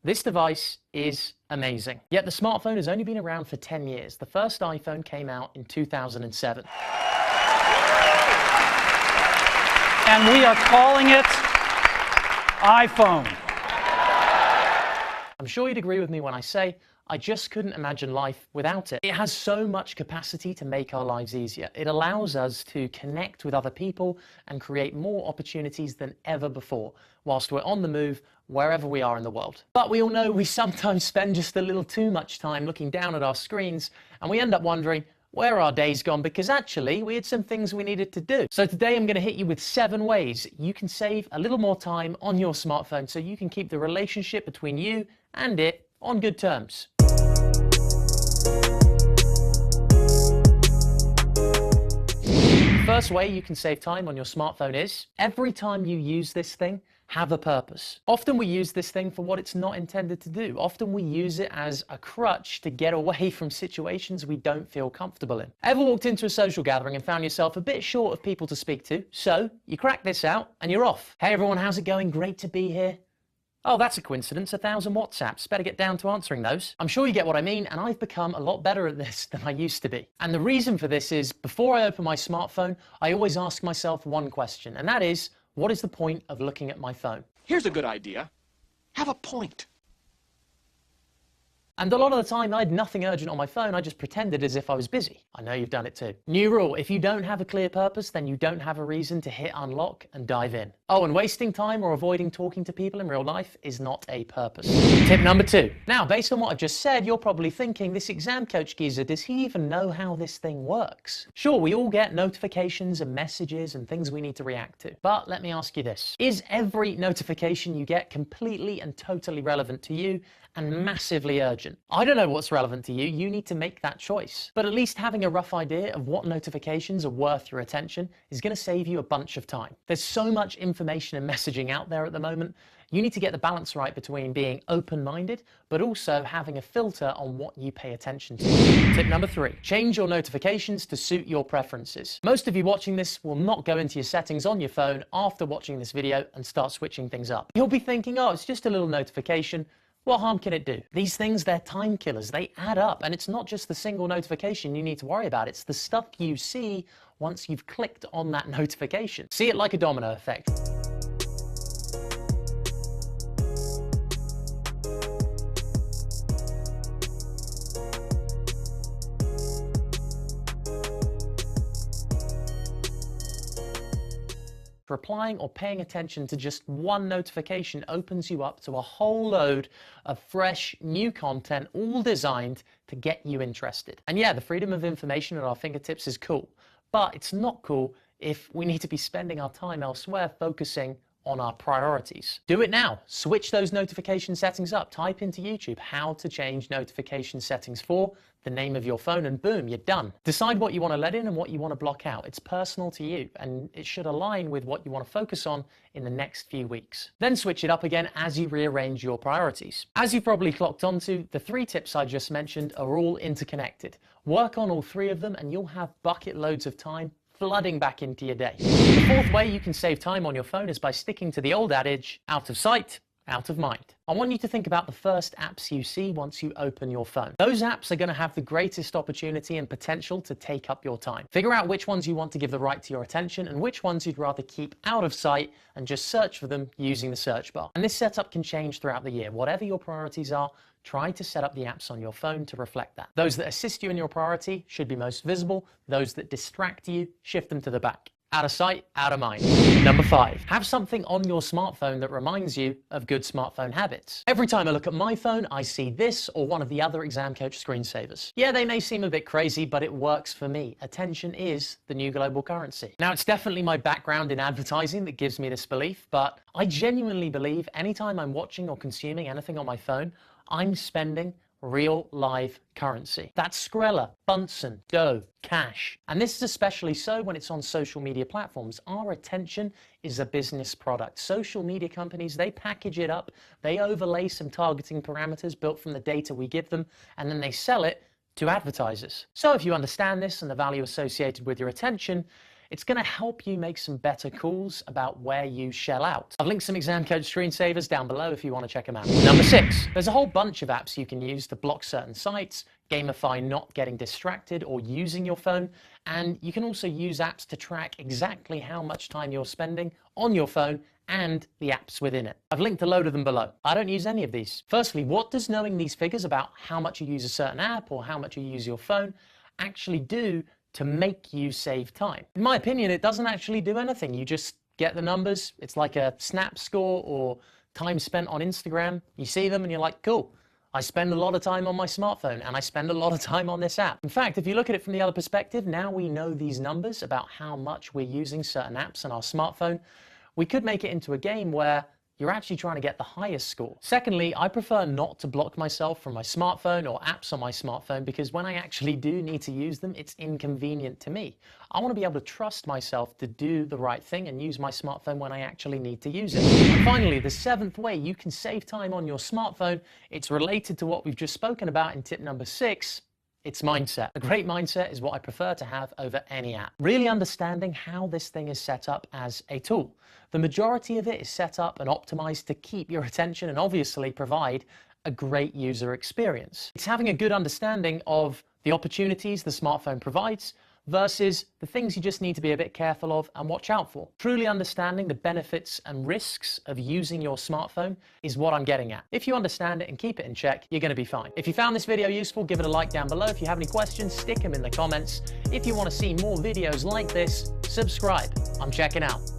This device is amazing. Yet the smartphone has only been around for 10 years. The first iPhone came out in 2007. And we are calling it iPhone. I'm sure you'd agree with me when I say I just couldn't imagine life without it. It has so much capacity to make our lives easier. It allows us to connect with other people and create more opportunities than ever before, whilst we're on the move wherever we are in the world. But we all know we sometimes spend just a little too much time looking down at our screens, and we end up wondering where our day's gone because actually we had some things we needed to do. So today I'm going to hit you with 7 ways you can save a little more time on your smartphone so you can keep the relationship between you and it on good terms. The first way you can save time on your smartphone is every time you use this thing, have a purpose. Often we use this thing for what it's not intended to do. Often we use it as a crutch to get away from situations we don't feel comfortable in. Ever walked into a social gathering and found yourself a bit short of people to speak to? So you crack this out and you're off. Hey everyone, how's it going? Great to be here. Oh, that's a coincidence, 1,000 WhatsApps. Better get down to answering those. I'm sure you get what I mean, and I've become a lot better at this than I used to be. And the reason for this is, before I open my smartphone, I always ask myself one question, and that is, what is the point of looking at my phone? Here's a good idea. Have a point. And a lot of the time I had nothing urgent on my phone, I just pretended as if I was busy. I know you've done it too. New rule, if you don't have a clear purpose, then you don't have a reason to hit unlock and dive in. Oh, and wasting time or avoiding talking to people in real life is not a purpose. Tip number 2. Now, based on what I've just said, you're probably thinking, this exam coach geezer, does he even know how this thing works? Sure, we all get notifications and messages and things we need to react to. But let me ask you this. Is every notification you get completely and totally relevant to you and massively urgent? I don't know what's relevant to you. You need to make that choice. But at least having a rough idea of what notifications are worth your attention is going to save you a bunch of time. There's so much information and messaging out there at the moment. You need to get the balance right between being open-minded, but also having a filter on what you pay attention to. Tip number 3, change your notifications to suit your preferences. Most of you watching this will not go into your settings on your phone after watching this video and start switching things up. You'll be thinking, oh, it's just a little notification. What harm can it do? These things, they're time killers. They add up, and it's not just the single notification you need to worry about. It's the stuff you see once you've clicked on that notification. See it like a domino effect. Replying or paying attention to just one notification opens you up to a whole load of fresh, new content, all designed to get you interested. And yeah, the freedom of information at our fingertips is cool, but it's not cool if we need to be spending our time elsewhere focusing on our priorities. Do it now. Switch those notification settings up. Type into YouTube how to change notification settings for the name of your phone and boom, you're done. Decide what you want to let in and what you want to block out. It's personal to you and it should align with what you want to focus on in the next few weeks. Then switch it up again as you rearrange your priorities. As you've probably clocked onto, the 3 tips I just mentioned are all interconnected. Work on all 3 of them and you'll have bucket loads of time flooding back into your day. The 4th way you can save time on your phone is by sticking to the old adage, out of sight, out of mind. I want you to think about the first apps you see once you open your phone. Those apps are going to have the greatest opportunity and potential to take up your time. Figure out which ones you want to give the right to your attention and which ones you'd rather keep out of sight and just search for them using the search bar. And this setup can change throughout the year. Whatever your priorities are, try to set up the apps on your phone to reflect that. Those that assist you in your priority should be most visible. Those that distract you, shift them to the back. Out of sight, out of mind. Number 5, have something on your smartphone that reminds you of good smartphone habits. Every time I look at my phone, I see this or one of the other Exam Coach screensavers. Yeah, they may seem a bit crazy, but it works for me. Attention is the new global currency. Now, it's definitely my background in advertising that gives me this belief, but I genuinely believe anytime I'm watching or consuming anything on my phone, I'm spending real live currency. That's Skrilla, Bunsen, dough, cash. And this is especially so when it's on social media platforms. Our attention is a business product. Social media companies, they package it up, they overlay some targeting parameters built from the data we give them, and then they sell it to advertisers. So if you understand this and the value associated with your attention, it's going to help you make some better calls about where you shell out. I've linked some exam code screensavers down below if you want to check them out. Number 6, there's a whole bunch of apps you can use to block certain sites, gamify not getting distracted or using your phone, and you can also use apps to track exactly how much time you're spending on your phone and the apps within it. I've linked a load of them below. I don't use any of these. Firstly, what does knowing these figures about how much you use a certain app or how much you use your phone actually do to make you save time? In my opinion, it doesn't actually do anything. You just get the numbers. It's like a Snap score or time spent on Instagram. You see them and you're like, cool. I spend a lot of time on my smartphone and I spend a lot of time on this app. In fact, if you look at it from the other perspective, now we know these numbers about how much we're using certain apps on our smartphone. We could make it into a game where you're actually trying to get the highest score. Secondly, I prefer not to block myself from my smartphone or apps on my smartphone because when I actually do need to use them, it's inconvenient to me. I want to be able to trust myself to do the right thing and use my smartphone when I actually need to use it. And finally, the 7th way you can save time on your smartphone, it's related to what we've just spoken about in tip number 6. It's mindset. A great mindset is what I prefer to have over any app. Really understanding how this thing is set up as a tool. The majority of it is set up and optimized to keep your attention and obviously provide a great user experience. It's having a good understanding of the opportunities the smartphone provides versus the things you just need to be a bit careful of and watch out for. Truly understanding the benefits and risks of using your smartphone is what I'm getting at. If you understand it and keep it in check, you're going to be fine. If you found this video useful, give it a like down below. If you have any questions, stick them in the comments. If you want to see more videos like this, subscribe. I'm checking out.